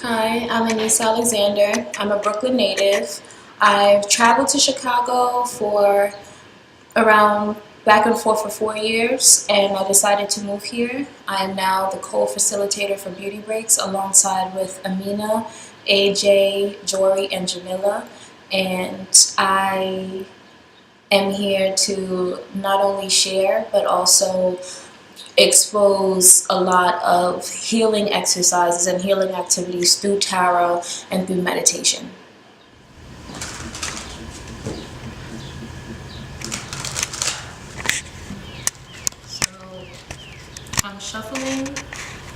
Hi, I'm Aniysa Alexander. I'm a Brooklyn native. I've traveled to Chicago for around back and forth for 4 years, and I decided to move here. I am now the co-facilitator for Beauty Breaks alongside with Amina, AJ, Jory, and Jamillah. And I am here to not only share but also expose a lot of healing exercises and healing activities through tarot and through meditation. So I'm shuffling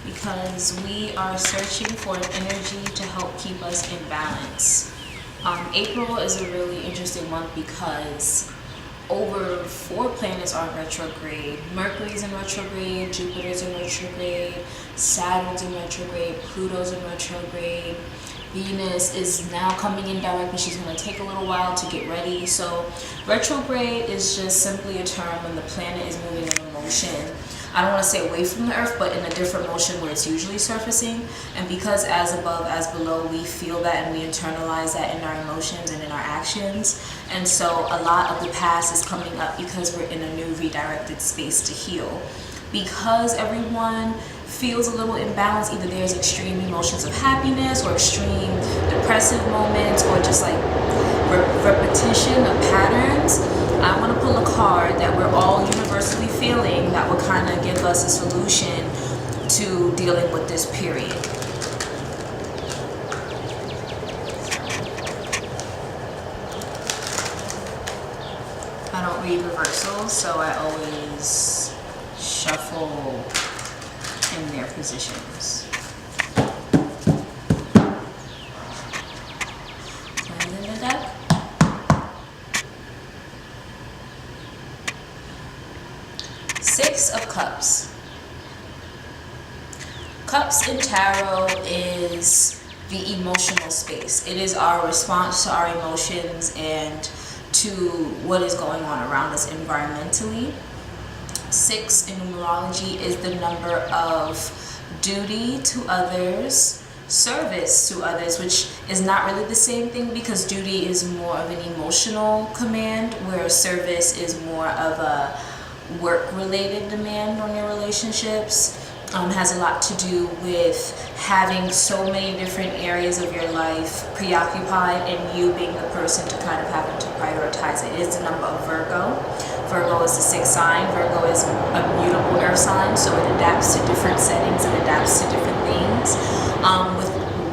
because we are searching for an energy to help keep us in balance. April is a really interesting month because over 4 planets are in retrograde. Mercury's in retrograde, Jupiter's in retrograde, Saturn's in retrograde, Pluto's in retrograde. Venus is now coming in direct, but she's going to take a little while to get ready. So retrograde is just simply a term when the planet is moving in a motion. I don't want to say away from the earth, but in a different motion where it's usually surfacing. And because as above, as below, we feel that and we internalize that in our emotions and in our actions. And so a lot of the past is coming up because we're in a new redirected space to heal. Because everyone feels a little imbalanced, either there's extreme emotions of happiness or extreme depressive moments or just like repetition of patterns, I want to pull a card that we're all universally feeling that will kind of give us a solution to dealing with this period. I don't read reversals, so I always shuffle in their positions. And in the deck. Six of Cups. Cups in tarot is the emotional space. It is our response to our emotions and to what is going on around us environmentally. 6 in numerology is the number of duty to others, service to others, which is not really the same thing because duty is more of an emotional command, where service is more of a work-related demand on your relationships. Has a lot to do with having so many different areas of your life preoccupied and you being the person to kind of having to prioritize it. It is the number of Virgo. Virgo is the 6th sign. Virgo is a mutable earth sign, so it adapts to different settings and adapts to different things. With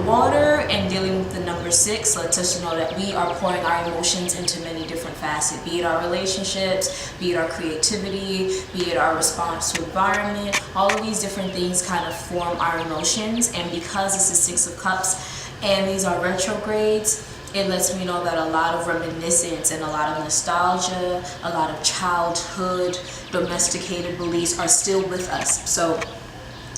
water and dealing with the number 6 lets us know that we are pouring our emotions into many different facets, be it our relationships, be it our creativity, be it our response to environment. All of these different things kind of form our emotions, and because it's the 6 of Cups and these are retrogrades, it lets me know that a lot of reminiscence and a lot of nostalgia, a lot of childhood domesticated beliefs are still with us. So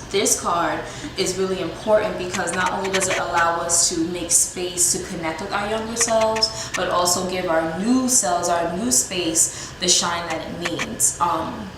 this card is really important because not only does it allow us to make space to connect with our younger selves, but also give our new selves, our new space, the shine that it needs.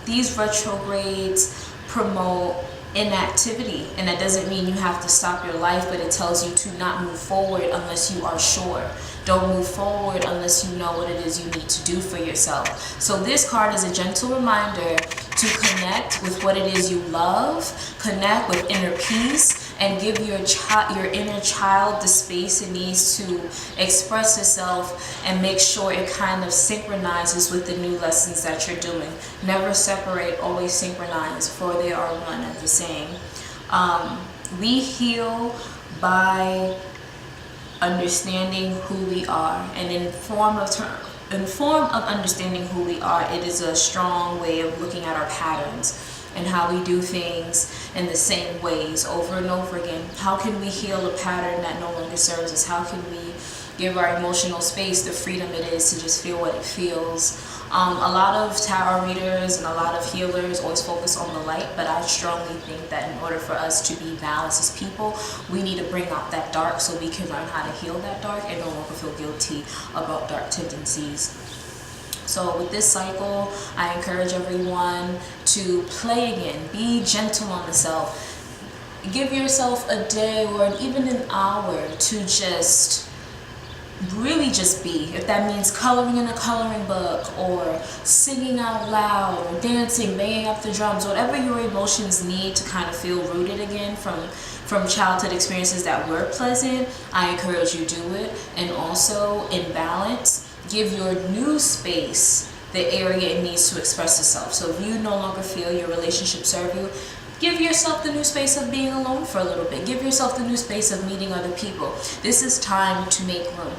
These retrogrades promote inactivity, and that doesn't mean you have to stop your life, but it tells you to not move forward unless you are sure. Don't move forward unless you know what it is you need to do for yourself. So this card is a gentle reminder to connect with what it is you love, connect with inner peace, and give your inner child the space it needs to express itself, and make sure it kind of synchronizes with the new lessons that you're doing. Never separate, always synchronize, for they are one and the same. We heal by understanding who we are, and in form of understanding who we are, it is a strong way of looking at our patterns and how we do things in the same ways over and over again. How can we heal a pattern that no longer serves us? How can we give our emotional space the freedom it is to just feel what it feels? A lot of tarot readers and a lot of healers always focus on the light, but I strongly think that in order for us to be balanced as people, we need to bring out that dark so we can learn how to heal that dark and no longer feel guilty about dark tendencies. So with this cycle, I encourage everyone to play again, be gentle on the self. Give yourself a day or even an hour to just really just be. If that means coloring in a coloring book, or singing out loud, or dancing, banging up the drums, whatever your emotions need to kind of feel rooted again from childhood experiences that were pleasant, I encourage you do it. And also, in balance, give your new space the area it needs to express itself. So if you no longer feel your relationship serve you, give yourself the new space of being alone for a little bit. Give yourself the new space of meeting other people. This is time to make room.